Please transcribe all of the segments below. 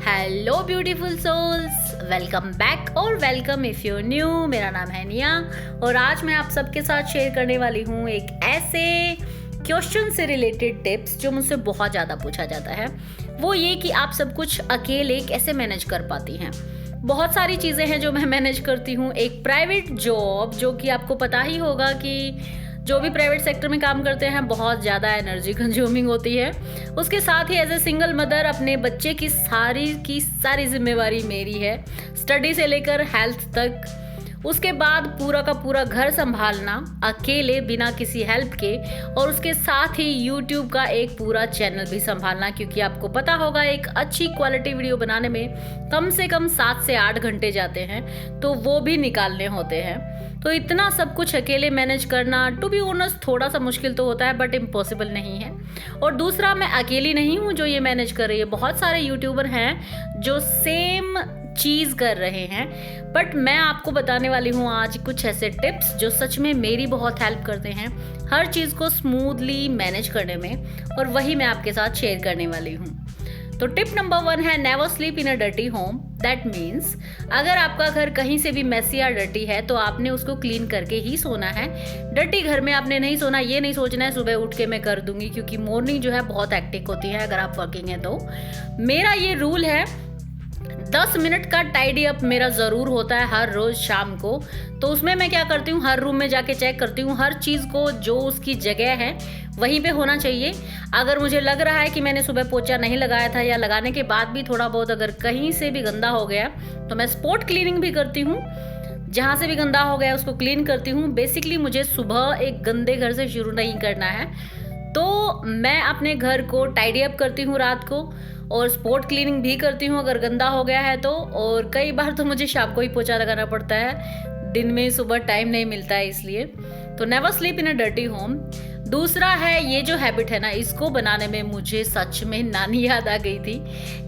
Hello beautiful souls, welcome back और welcome if you new. मेरा नाम है निया और आज मैं आप सबके साथ शेयर करने वाली हूँ एक ऐसे क्वेश्चन से रिलेटेड टिप्स जो मुझसे बहुत ज़्यादा पूछा जाता है। वो ये कि आप सब कुछ अकेले कैसे मैनेज कर पाती हैं। बहुत सारी चीज़ें हैं जो मैं मैनेज करती हूँ। एक प्राइवेट जॉब जो कि आपको पता ही होगा कि जो भी प्राइवेट सेक्टर में काम करते हैं बहुत ज़्यादा एनर्जी कंज्यूमिंग होती है। उसके साथ ही एज ए सिंगल मदर अपने बच्चे की सारी जिम्मेवारी मेरी है, स्टडी से लेकर हेल्थ तक। उसके बाद पूरा का पूरा घर संभालना अकेले बिना किसी हेल्प के, और उसके साथ ही यूट्यूब का एक पूरा चैनल भी संभालना, क्योंकि आपको पता होगा एक अच्छी क्वालिटी वीडियो बनाने में कम से कम 7 से 8 घंटे जाते हैं, तो वो भी निकालने होते हैं। तो इतना सब कुछ अकेले मैनेज करना टू बी ऑनेस्ट थोड़ा सा मुश्किल तो होता है, बट इम्पॉसिबल नहीं है। और दूसरा, मैं अकेली नहीं हूँ जो ये मैनेज कर रही है, बहुत सारे यूट्यूबर हैं जो सेम चीज़ कर रहे हैं। बट मैं आपको बताने वाली हूँ आज कुछ ऐसे टिप्स जो सच में मेरी बहुत हेल्प करते हैं हर चीज़ को स्मूथली मैनेज करने में, और वही मैं आपके साथ शेयर करने वाली हूँ। तो टिप नंबर 1 है never sleep in a dirty home. That means अगर आपका घर कहीं से भी मेसी या डर्टी है तो आपने उसको क्लीन करके ही सोना है। डर्टी घर में आपने नहीं सोना, ये नहीं सोचना है सुबह उठ के मैं कर दूंगी, क्योंकि मॉर्निंग जो है बहुत एक्टिव होती है अगर आप वर्किंग है तो। मेरा ये रूल है 10 मिनट का टाइडी अप मेरा ज़रूर होता है हर रोज़ शाम को। तो उसमें मैं क्या करती हूँ, हर रूम में जाके चेक करती हूँ हर चीज़ को जो उसकी जगह है वहीं पे होना चाहिए। अगर मुझे लग रहा है कि मैंने सुबह पोछा नहीं लगाया था या लगाने के बाद भी थोड़ा बहुत अगर कहीं से भी गंदा हो गया तो मैं स्पॉट क्लीनिंग भी करती हूँ। जहाँ से भी गंदा हो गया उसको क्लीन करती हूँ। बेसिकली मुझे सुबह एक गंदे घर से शुरू नहीं करना है, तो मैं अपने घर को टाइडी अप करती हूँ रात को, और स्पॉट क्लीनिंग भी करती हूँ अगर गंदा हो गया है तो। और कई बार तो मुझे शाम को ही पोछा लगाना पड़ता है, दिन में सुबह टाइम नहीं मिलता है इसलिए। तो never sleep in a dirty home. दूसरा है, ये जो हैबिट है ना, इसको बनाने में मुझे सच में नानी याद आ गई थी।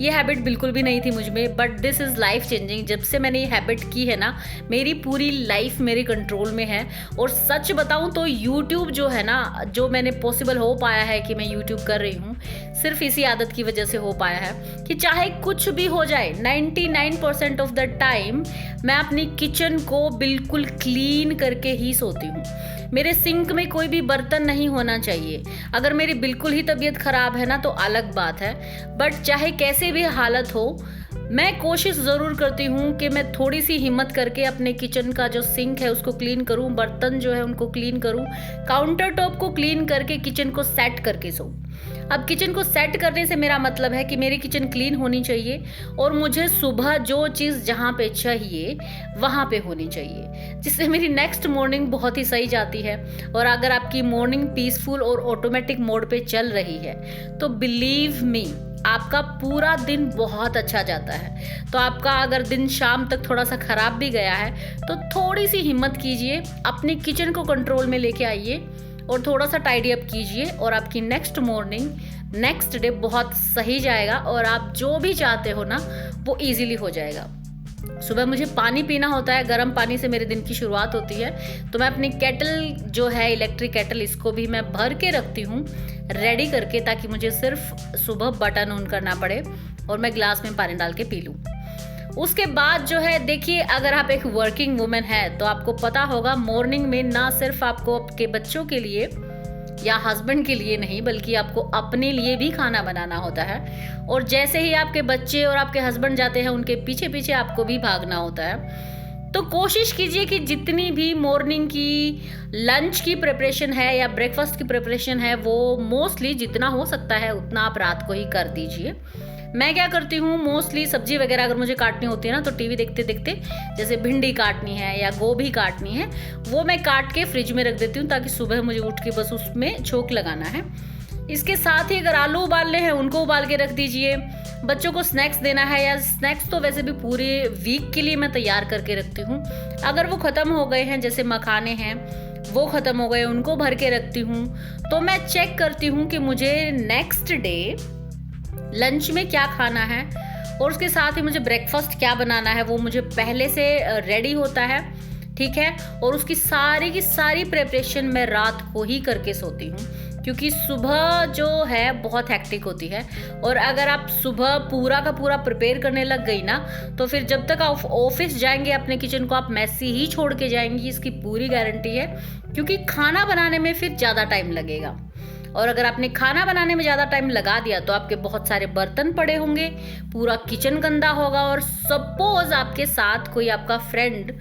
ये हैबिट बिल्कुल भी नहीं थी मुझ में, but this is life changing. जब से मैंने ये हैबिट की है ना, मेरी पूरी लाइफ मेरे कंट्रोल में है। और सच बताऊं तो यूट्यूब जो है ना, जो मैंने पॉसिबल हो पाया है कि मैं यूट्यूब कर रही हूँ, सिर्फ इसी आदत की वजह से हो पाया है कि चाहे कुछ भी हो जाए 99% ऑफ द टाइम मैं अपनी किचन को बिल्कुल क्लीन करके ही सोती हूँ। मेरे सिंक में कोई भी बर्तन नहीं होना चाहिए। अगर मेरी बिल्कुल ही तबीयत खराब है ना तो अलग बात है, बट चाहे कैसे भी हालत हो मैं कोशिश ज़रूर करती हूँ कि मैं थोड़ी सी हिम्मत करके अपने किचन का जो सिंक है उसको क्लीन करूँ, बर्तन जो है उनको क्लीन करूँ, काउंटर टॉप को क्लीन करके किचन को सेट करके सोऊं। अब किचन को सेट करने से मेरा मतलब है कि मेरी किचन क्लीन होनी चाहिए और मुझे सुबह जो चीज़ जहाँ पे चाहिए वहाँ पे होनी चाहिए, जिससे मेरी नेक्स्ट मॉर्निंग बहुत ही सही जाती है। और अगर आपकी मॉर्निंग पीसफुल और ऑटोमेटिक मोड पे चल रही है तो बिलीव मी आपका पूरा दिन बहुत अच्छा जाता है। तो आपका अगर दिन शाम तक थोड़ा सा ख़राब भी गया है तो थोड़ी सी हिम्मत कीजिए, अपनी किचन को कंट्रोल में लेके आइए और थोड़ा सा टाइडी अप कीजिए, और आपकी नेक्स्ट मॉर्निंग नेक्स्ट डे बहुत सही जाएगा और आप जो भी चाहते हो ना वो इजीली हो जाएगा। सुबह मुझे पानी पीना होता है, गर्म पानी से मेरे दिन की शुरुआत होती है। तो मैं अपनी केटल जो है इलेक्ट्रिक केटल, इसको भी मैं भर के रखती हूँ रेडी करके, ताकि मुझे सिर्फ सुबह बटन ऑन करना पड़े और मैं ग्लास में पानी डाल के पी लूँ। उसके बाद जो है, देखिए अगर आप एक वर्किंग वुमेन है तो आपको पता होगा मॉर्निंग में ना सिर्फ आपको आपके बच्चों के लिए या हस्बैंड के लिए नहीं, बल्कि आपको अपने लिए भी खाना बनाना होता है। और जैसे ही आपके बच्चे और आपके हस्बैंड जाते हैं उनके पीछे पीछे आपको भी भागना होता है। तो कोशिश कीजिए कि जितनी भी मॉर्निंग की लंच की प्रिपरेशन है या ब्रेकफास्ट की प्रिपरेशन है वो मोस्टली जितना हो सकता है उतना आप रात को ही कर दीजिए। मैं क्या करती हूँ, मोस्टली सब्जी वगैरह अगर मुझे काटनी होती है ना तो टीवी देखते देखते, जैसे भिंडी काटनी है या गोभी काटनी है, वो मैं काट के फ्रिज में रख देती हूँ ताकि सुबह मुझे उठ के बस उसमें छोंक लगाना है। इसके साथ ही अगर आलू उबालने हैं उनको उबाल के रख दीजिए। बच्चों को स्नैक्स देना है, या स्नैक्स तो वैसे भी पूरे वीक के लिए मैं तैयार करके रखती हूँ। अगर वो ख़त्म हो गए हैं, जैसे मखाने हैं वो ख़त्म हो गए, उनको भर के रखती हूँ। तो मैं चेक करती हूँ कि मुझे नेक्स्ट डे लंच में क्या खाना है, और उसके साथ ही मुझे ब्रेकफास्ट क्या बनाना है वो मुझे पहले से रेडी होता है, ठीक है। और उसकी सारी की सारी प्रिपरेशन मैं रात को ही करके सोती हूँ, क्योंकि सुबह जो है बहुत हेक्टिक होती है, और अगर आप सुबह पूरा का पूरा प्रिपेयर करने लग गई ना, तो फिर जब तक आप ऑफिस जाएंगे अपने किचन को आप मैसी ही छोड़ के जाएंगी, इसकी पूरी गारंटी है। क्योंकि खाना बनाने में फिर ज़्यादा टाइम लगेगा, और अगर आपने खाना बनाने में ज़्यादा टाइम लगा दिया तो आपके बहुत सारे बर्तन पड़े होंगे, पूरा किचन गंदा होगा, और सपोज आपके साथ कोई आपका फ्रेंड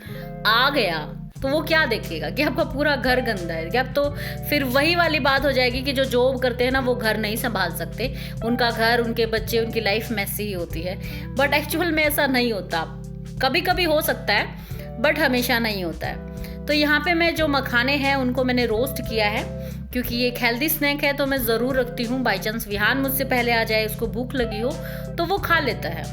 आ गया तो वो क्या देखेगा कि आपका पूरा घर गंदा है। क्या तो फिर वही वाली बात हो जाएगी कि जो जॉब करते हैं ना वो घर नहीं संभाल सकते, उनका घर, उनके बच्चे, उनकी लाइफ मैसी ही होती है। बट एक्चुअल में ऐसा नहीं होता, कभी कभी हो सकता है बट हमेशा नहीं होता है। तो यहाँ पे मैं जो मखाने हैं उनको मैंने रोस्ट किया है, क्योंकि ये एक हेल्दी स्नैक है तो मैं ज़रूर रखती हूँ। बाई चांस विहान मुझसे पहले आ जाए, उसको भूख लगी हो तो वो खा लेता है,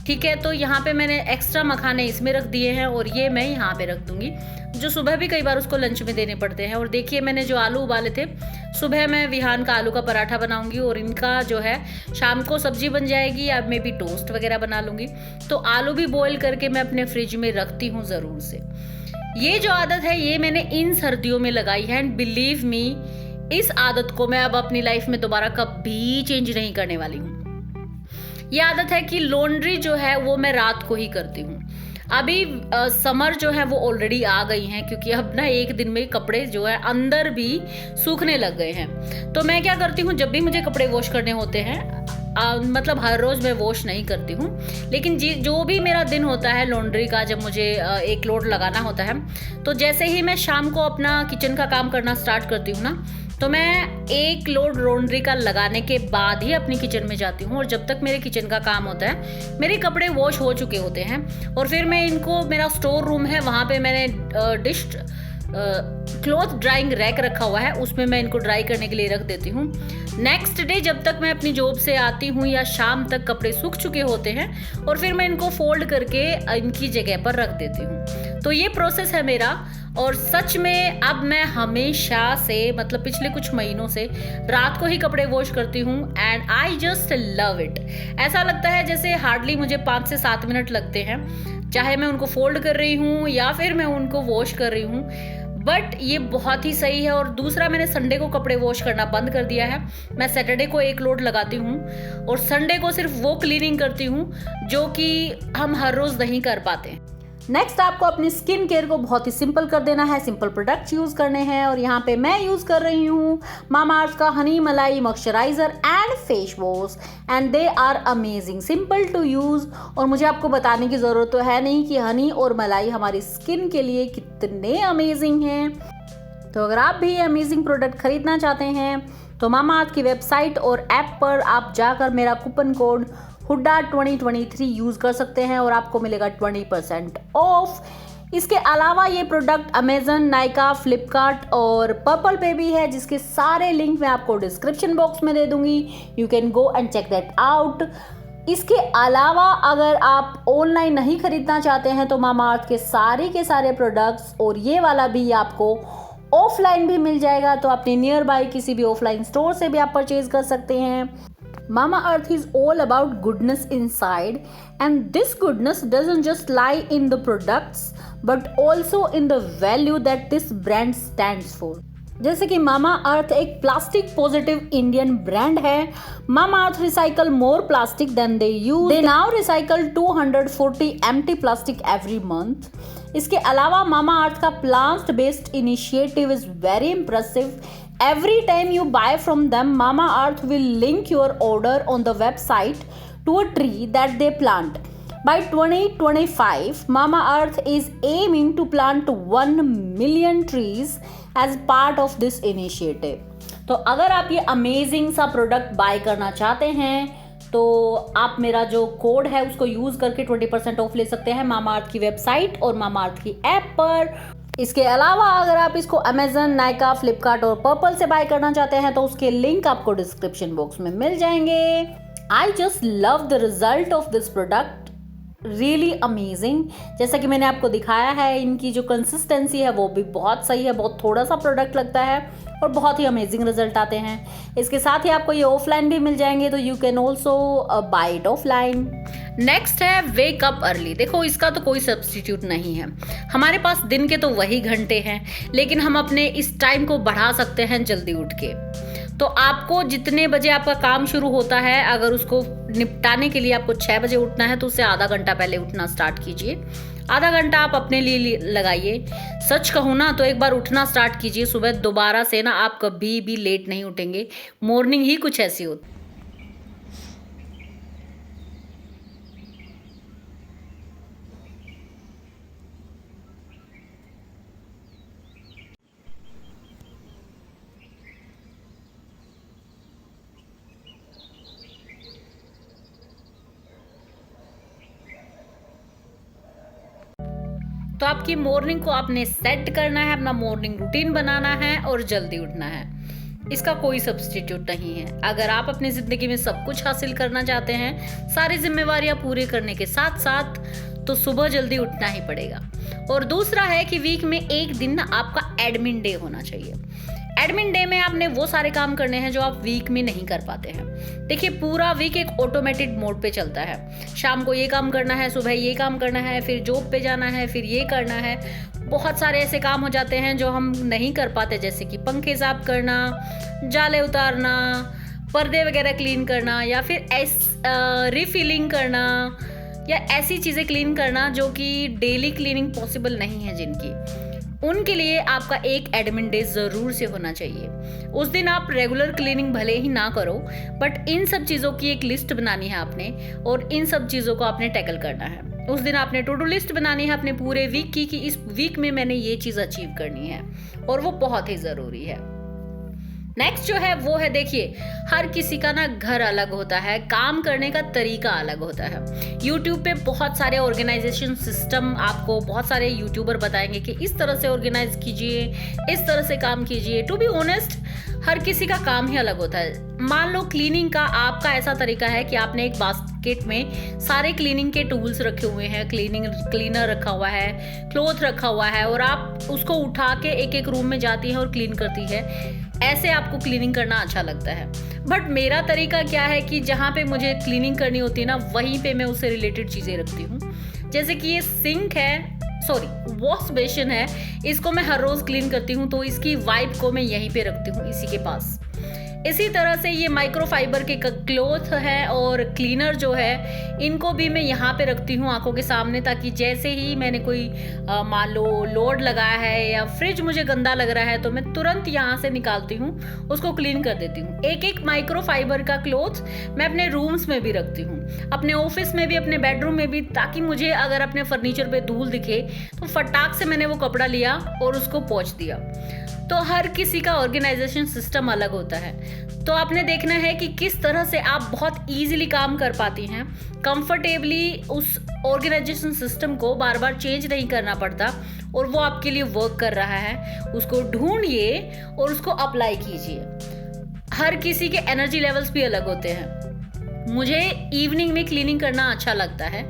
ठीक है। तो यहाँ पे मैंने एक्स्ट्रा मखाने इसमें रख दिए हैं, और ये मैं यहाँ पे रख दूँगी, जो सुबह भी कई बार उसको लंच में देने पड़ते हैं। और देखिए मैंने जो आलू उबाले थे, सुबह मैं विहान का आलू का पराठा बनाऊंगी, और इनका जो है शाम को सब्जी बन जाएगी, या मैं भी टोस्ट वगैरह बना लूँगी। तो आलू भी बॉईल करके मैं अपने फ्रिज में रखती हूँ ज़रूर से। ये जो आदत है ये मैंने इन सर्दियों में लगाई है, एंड बिलीव मी इस आदत को मैं अब अपनी लाइफ में दोबारा कभी चेंज नहीं करने वाली हूँ। ये आदत है कि लॉन्ड्री जो है वो मैं रात को ही करती हूँ। अभी समर जो है वो ऑलरेडी आ गई हैं, क्योंकि अब ना एक दिन में कपड़े जो है अंदर भी सूखने लग गए हैं। तो मैं क्या करती हूँ, जब भी मुझे कपड़े वॉश करने होते हैं, मतलब हर रोज़ मैं वॉश नहीं करती हूँ, लेकिन जो भी मेरा दिन होता है लॉन्ड्री का, जब मुझे एक लोड लगाना होता है, तो जैसे ही मैं शाम को अपना किचन का काम करना स्टार्ट करती हूँ ना, तो मैं एक लोड लॉन्ड्री का लगाने के बाद ही अपनी किचन में जाती हूँ। और जब तक मेरे किचन का काम होता है मेरे कपड़े वॉश हो चुके होते हैं, और फिर मैं इनको, मेरा स्टोर रूम है वहाँ पे मैंने डिश क्लॉथ ड्राइंग रैक रखा हुआ है, उसमें मैं इनको ड्राई करने के लिए रख देती हूँ। नेक्स्ट डे जब तक मैं अपनी जॉब से आती हूँ या शाम तक कपड़े सूख चुके होते हैं, और फिर मैं इनको फोल्ड करके इनकी जगह पर रख देती हूँ। तो ये प्रोसेस है मेरा, और सच में अब मैं हमेशा से, मतलब पिछले कुछ महीनों से रात को ही कपड़े वॉश करती हूँ, and I just love it. ऐसा लगता है जैसे हार्डली मुझे 5 से 7 मिनट लगते हैं, चाहे मैं उनको फोल्ड कर रही हूँ या फिर मैं उनको वॉश कर रही हूँ, बट ये बहुत ही सही है। और दूसरा, मैंने संडे को कपड़े वॉश करना बंद कर दिया है। मैं सैटरडे को एक लोड लगाती हूँ, और संडे को सिर्फ वो क्लीनिंग करती हूँ जो कि हम हर रोज़ नहीं कर पाते। नेक्स्ट, आपको अपनी स्किन केयर को बहुत ही सिंपल कर देना है, सिंपल प्रोडक्ट्स यूज़ करने हैं, और यहाँ पे मैं यूज़ कर रही हूँ मामाअर्थ का honey malai moisturiser and face wash, and they are amazing, simple to use. और मुझे आपको बताने की ज़रूरत तो है नहीं कि हनी और मलाई हमारी स्किन के लिए कितने अमेजिंग हैं। तो अगर आप भी अमेजिंग प्रोडक्ट खरीदना चाहते हैं तो मामाअर्थ की वेबसाइट और ऐप पर आप जाकर मेरा कूपन कोड हुड्डा 2023 यूज़ कर सकते हैं, और आपको मिलेगा 20% ऑफ। इसके अलावा ये प्रोडक्ट अमेजन, नाइका, फ्लिपकार्ट और पर्पल पे भी है, जिसके सारे लिंक मैं आपको डिस्क्रिप्शन बॉक्स में दे दूंगी। You can go and check that out. इसके अलावा अगर आप ऑनलाइन नहीं खरीदना चाहते हैं तो मामाअर्थ के सारे प्रोडक्ट्स और ये वाला भी आपको ऑफलाइन भी मिल जाएगा, तो अपने नियर बाय किसी भी ऑफलाइन स्टोर से भी आप परचेज कर सकते हैं। Mamaearth is all about goodness inside, and this goodness doesn't just lie in the products but also in the value that this brand stands for. जैसे कि मामाअर्थ एक प्लास्टिक पॉजिटिव इंडियन ब्रांड है। Mamaearth recycle more plastic than they use. They now recycle 240 empty plastic every month. इसके अलावा Mamaearth का plant based initiative is very impressive. Every time you buy from them, Mamaearth will link your order on the website to a tree that they plant. By 2025, Mamaearth is aiming to plant 1 million trees as part of this initiative. तो अगर आप ये amazing सा product bye करना चाहते हैं तो आप मेरा जो कोड है उसको यूज़ करके 20% ऑफ ले सकते हैं मामाअर्थ की वेबसाइट और मामाअर्थ की ऐप पर। इसके अलावा अगर आप इसको अमेजन, नाइका, फ्लिपकार्ट और पर्पल से बाय करना चाहते हैं तो उसके लिंक आपको डिस्क्रिप्शन बॉक्स में मिल जाएंगे। I just love the result of this product, really amazing. जैसा कि मैंने आपको दिखाया है, इनकी जो कंसिस्टेंसी है वो भी बहुत सही है, बहुत थोड़ा सा प्रोडक्ट लगता है और बहुत ही अमेजिंग रिजल्ट आते हैं। इसके साथ ही आपको ये ऑफलाइन भी मिल जाएंगे, तो you can also buy it offline. Next है वेक अप अर्ली। देखो इसका तो कोई सब्स्टिट्यूट नहीं है, हमारे पास दिन के तो वही घंटे हैं, लेकिन हम अपने इस टाइम को बढ़ा सकते हैं जल्दी उठ के। तो आपको जितने बजे आपका काम शुरू होता है, अगर उसको निपटाने के लिए आपको 6 बजे उठना है तो उससे आधा घंटा पहले उठना स्टार्ट कीजिए। आधा घंटा आप अपने लिए लगाइए। सच कहूँ ना तो एक बार उठना स्टार्ट कीजिए सुबह, दोबारा से ना आप कभी भी लेट नहीं उठेंगे। मॉर्निंग ही कुछ ऐसी होती। तो आपकी मॉर्निंग को आपने सेट करना है, अपना मॉर्निंग रूटीन बनाना है और जल्दी उठना है। इसका कोई सब्स्टिट्यूट नहीं है। अगर आप अपनी जिंदगी में सब कुछ हासिल करना चाहते हैं, सारी जिम्मेवारियां पूरी करने के साथ साथ, तो सुबह जल्दी उठना ही पड़ेगा। और दूसरा है कि वीक में एक दिन ना आपका एडमिन डे होना चाहिए। एडमिन डे में आपने वो सारे काम करने हैं जो आप वीक में नहीं कर पाते हैं। देखिए, पूरा वीक एक ऑटोमेटेड मोड पे चलता है। शाम को ये काम करना है, सुबह ये काम करना है, फिर जॉब पे जाना है, फिर ये करना है। बहुत सारे ऐसे काम हो जाते हैं जो हम नहीं कर पाते, जैसे कि पंखे साफ करना, जाले उतारना, पर्दे वगैरह क्लीन करना, या फिर रिफिलिंग करना, या ऐसी चीज़ें क्लीन करना जो कि डेली क्लीनिंग पॉसिबल नहीं है जिनकी। उनके लिए आपका एक एडमिन डे ज़रूर से होना चाहिए। उस दिन आप रेगुलर क्लीनिंग भले ही ना करो, बट इन सब चीज़ों की एक लिस्ट बनानी है आपने, और इन सब चीज़ों को आपने टैकल करना है। उस दिन आपने टू डू लिस्ट बनानी है अपने पूरे वीक की, कि इस वीक में मैंने ये चीज़ अचीव करनी है, और वो बहुत ही ज़रूरी है। नेक्स्ट जो है वो है, देखिए, हर किसी का ना घर अलग होता है, काम करने का तरीका अलग होता है। यूट्यूब पे बहुत सारे ऑर्गेनाइजेशन सिस्टम आपको बहुत सारे यूट्यूबर बताएंगे कि इस तरह से ऑर्गेनाइज कीजिए, इस तरह से काम कीजिए। टू बी ऑनेस्ट, हर किसी का काम ही अलग होता है। मान लो क्लीनिंग का आपका ऐसा तरीका है कि आपने एक बास्केट में सारे क्लीनिंग के टूल्स रखे हुए हैं, क्लीनर रखा हुआ है, क्लॉथ रखा हुआ है, और आप उसको उठा के एक एक रूम में जाती है और क्लीन करती है। ऐसे आपको क्लीनिंग करना अच्छा लगता है। बट मेरा तरीका क्या है कि जहाँ पे मुझे क्लीनिंग करनी होती है ना, वहीं पे मैं उससे रिलेटेड चीज़ें रखती हूँ। जैसे कि ये सिंक है, वॉश बेसिन है, इसको मैं हर रोज़ क्लीन करती हूँ, तो इसकी वाइप को मैं यहीं पे रखती हूँ, इसी के पास। इसी तरह से ये माइक्रोफाइबर के क्लॉथ है और क्लीनर जो है, इनको भी मैं यहाँ पे रखती हूँ आंखों के सामने, ताकि जैसे ही मैंने कोई मान लो लोड लगाया है या फ्रिज मुझे गंदा लग रहा है, तो मैं तुरंत यहाँ से निकालती हूँ, उसको क्लीन कर देती हूँ। एक एक माइक्रोफाइबर का क्लॉथ मैं अपने रूम्स में भी रखती हूँ, अपने ऑफिस में भी, अपने बेडरूम में भी, ताकि मुझे अगर अपने फर्नीचर पे धूल दिखे तो फटाक से मैंने वो कपड़ा लिया और उसको पोंछ दिया। तो हर किसी का ऑर्गेनाइजेशन सिस्टम अलग होता है। तो आपने देखना है कि किस तरह से आप बहुत इजीली काम कर पाती हैं, कंफर्टेबली। उस ऑर्गेनाइजेशन सिस्टम को बार बार चेंज नहीं करना पड़ता, और वो आपके लिए वर्क कर रहा है। उसको ढूंढिए और उसको अप्लाई कीजिए। हर किसी के एनर्जी लेवल्स भी अलग होते हैं। मुझे इवनिंग में क्लीनिंग करना अच्छा लगता है,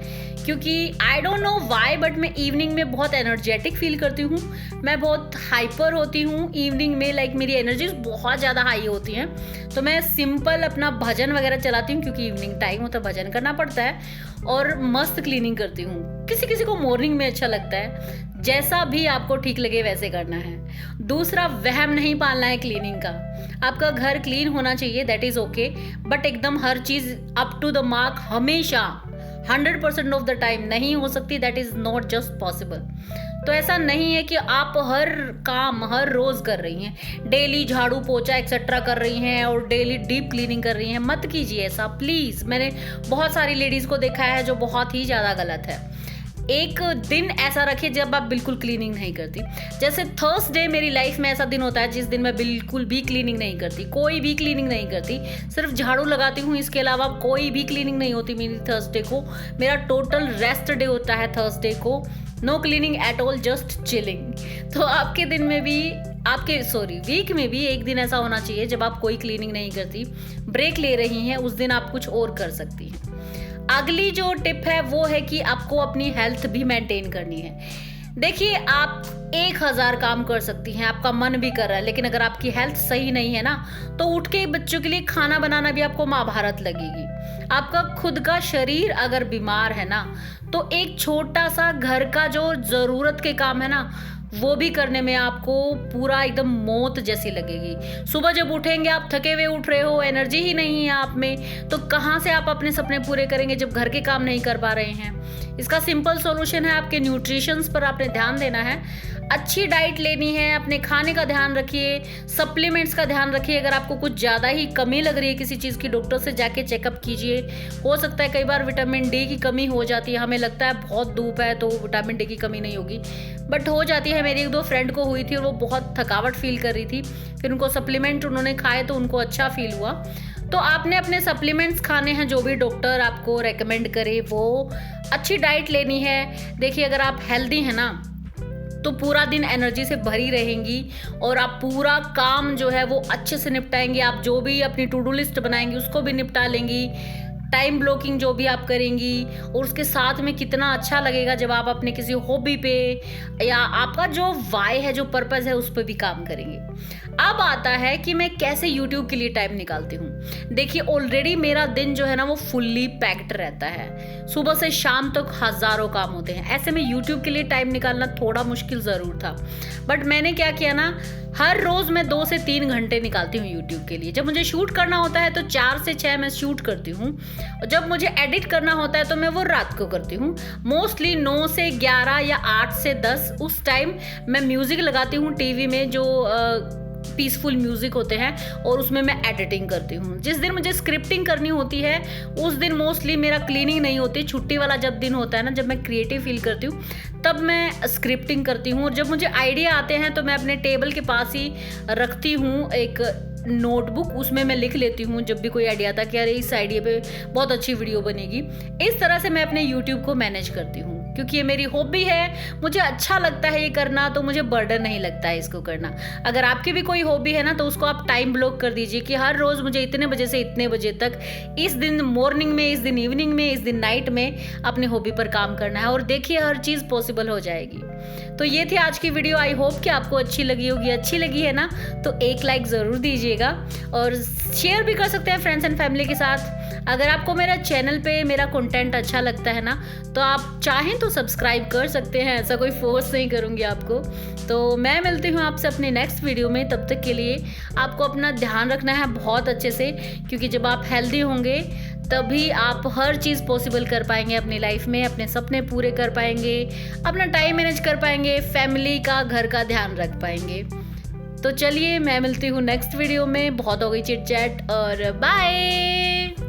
क्योंकि I don't know why, but मैं इवनिंग में बहुत एनर्जेटिक फील करती हूँ। मैं बहुत हाइपर होती हूँ इवनिंग में, लाइक मेरी एनर्जीज बहुत ज़्यादा हाई होती हैं। तो मैं सिंपल अपना भजन वगैरह चलाती हूँ, क्योंकि इवनिंग टाइम होता है, भजन करना पड़ता है, और मस्त क्लीनिंग करती हूँ। किसी किसी को मॉर्निंग में अच्छा लगता है, जैसा भी आपको ठीक लगे वैसे करना है। दूसरा, वहम नहीं पालना है क्लीनिंग का। आपका घर क्लीन होना चाहिए, दैट इज ओके, बट एकदम हर चीज़ अप टू द मार्क हमेशा 100% ऑफ द टाइम नहीं हो सकती, that is not just possible. तो ऐसा नहीं है कि आप हर काम हर रोज़ कर रही हैं, डेली झाड़ू पोछा एक्सेट्रा कर रही हैं और डेली डीप क्लीनिंग कर रही हैं। मत कीजिए ऐसा प्लीज़। मैंने बहुत सारी लेडीज़ को देखा है जो बहुत ही ज़्यादा गलत है। एक दिन ऐसा रखिए जब आप बिल्कुल क्लीनिंग नहीं करती। जैसे थर्सडे मेरी लाइफ में ऐसा दिन होता है जिस दिन मैं बिल्कुल भी क्लीनिंग नहीं करती, कोई भी क्लीनिंग नहीं करती, सिर्फ झाड़ू लगाती हूँ। इसके अलावा कोई भी क्लीनिंग नहीं होती मेरी थर्सडे को। मेरा टोटल रेस्ट डे होता है थर्सडे को। No cleaning at all, just chilling. तो आपके दिन में भी वीक में भी एक दिन ऐसा होना चाहिए जब आप कोई क्लीनिंग नहीं करती, ब्रेक ले रही हैं, उस दिन आप कुछ और कर सकती हैं। अगली जो टिप है वो है कि आपको अपनी हेल्थ भी मेंटेन करनी है। देखिए, आप 1000 काम कर सकती हैं, आपका मन भी कर रहा है, लेकिन अगर आपकी हेल्थ सही नहीं है ना, तो उठ के बच्चों के लिए खाना बनाना भी आपको महाभारत लगेगी। आपका खुद का शरीर अगर बीमार है ना, तो एक छोटा सा घर का जो ज़रूरत के काम है ना, वो भी करने में आपको पूरा एकदम मौत जैसी लगेगी। सुबह जब उठेंगे आप थके हुए उठ रहे हो, एनर्जी ही नहीं है आप में, तो कहाँ से आप अपने सपने पूरे करेंगे जब घर के काम नहीं कर पा रहे हैं। इसका सिंपल सॉल्यूशन है, आपके न्यूट्रिशंस पर आपने ध्यान देना है, अच्छी डाइट लेनी है, अपने खाने का ध्यान रखिए, सप्लीमेंट्स का ध्यान रखिए। अगर आपको कुछ ज़्यादा ही कमी लग रही है किसी चीज़ की, डॉक्टर से जाके चेकअप कीजिए। हो सकता है कई बार विटामिन डी की कमी हो जाती है, हमें लगता है बहुत धूप है तो विटामिन डी की कमी नहीं होगी, बट हो जाती है। मेरी 1-2 फ्रेंड को हुई थी और वो बहुत थकावट फील कर रही थी, फिर उनको सप्लीमेंट उन्होंने खाए तो उनको अच्छा फील हुआ। तो आपने अपने सप्लीमेंट्स खाने हैं, जो भी डॉक्टर आपको रेकमेंड करे वो, अच्छी डाइट लेनी है। देखिए अगर आप हेल्दी हैं ना तो पूरा दिन एनर्जी से भरी रहेंगी और आप पूरा काम जो है वो अच्छे से निपटाएंगी। आप जो भी अपनी टू डू लिस्ट बनाएंगी उसको भी निपटा लेंगी, टाइम ब्लॉकिंग जो भी आप करेंगी, और उसके साथ में कितना अच्छा लगेगा जब आप अपने किसी हॉबी पे या आपका जो वाई है, जो पर्पस है, उस पर भी काम करेंगे। अब आता है कि मैं कैसे YouTube के लिए टाइम निकालती हूँ। देखिए ऑलरेडी मेरा दिन जो है ना वो फुल्ली पैक्ड रहता है, सुबह से शाम तक हज़ारों काम होते हैं, ऐसे में YouTube के लिए टाइम निकालना थोड़ा मुश्किल ज़रूर था। बट मैंने क्या किया ना, हर रोज़ मैं 2 से 3 घंटे निकालती हूँ YouTube के लिए। जब मुझे शूट करना होता है तो 4 से 6 मैं शूट करती हूँ, और जब मुझे एडिट करना होता है तो मैं वो रात को करती हूँ। मोस्टली 9 से 11 या 8 से 10 उस टाइम मैं म्यूज़िक लगाती हूँ टीवी में, जो पीसफुल म्यूजिक होते हैं, और उसमें मैं एडिटिंग करती हूँ। जिस दिन मुझे स्क्रिप्टिंग करनी होती है उस दिन मोस्टली मेरा क्लीनिंग नहीं होती, छुट्टी वाला जब दिन होता है ना, जब मैं क्रिएटिव फील करती हूँ तब मैं स्क्रिप्टिंग करती हूँ। और जब मुझे आइडिया आते हैं तो मैं अपने टेबल के पास ही रखती हूँ एक नोटबुक, उसमें मैं लिख लेती हूँ जब भी कोई आइडिया आता है कि अरे इस आइडिया पे बहुत अच्छी वीडियो बनेगी। इस तरह से मैं अपने YouTube को मैनेज करती हूँ, क्योंकि ये मेरी हॉबी है, मुझे अच्छा लगता है ये करना, तो मुझे बर्डन नहीं लगता है इसको करना। अगर आपकी भी कोई हॉबी है ना तो उसको आप टाइम ब्लॉक कर दीजिए कि हर रोज़ मुझे इतने बजे से इतने बजे तक, इस दिन मॉर्निंग में, इस दिन इवनिंग में, इस दिन नाइट में अपनी हॉबी पर काम करना है, और देखिए हर चीज़ पॉसिबल हो जाएगी। तो ये थी आज की वीडियो, आई होप कि आपको अच्छी लगी होगी। अच्छी लगी है ना तो एक लाइक ज़रूर दीजिएगा, और शेयर भी कर सकते हैं फ्रेंड्स एंड फैमिली के साथ। अगर आपको मेरा चैनल पे मेरा कंटेंट अच्छा लगता है ना तो आप चाहें तो सब्सक्राइब कर सकते हैं, ऐसा कोई फोर्स नहीं करूँगी आपको। तो मैं मिलती हूँ आपसे अपने नेक्स्ट वीडियो में, तब तक के लिए आपको अपना ध्यान रखना है बहुत अच्छे से, क्योंकि जब आप हेल्दी होंगे तभी आप हर चीज़ पॉसिबल कर पाएंगे अपनी लाइफ में, अपने सपने पूरे कर पाएंगे, अपना टाइम मैनेज कर पाएंगे, फैमिली का, घर का ध्यान रख पाएंगे। तो चलिए मैं मिलती हूँ नेक्स्ट वीडियो में, बहुत हो गई चिट चैट, और बाय।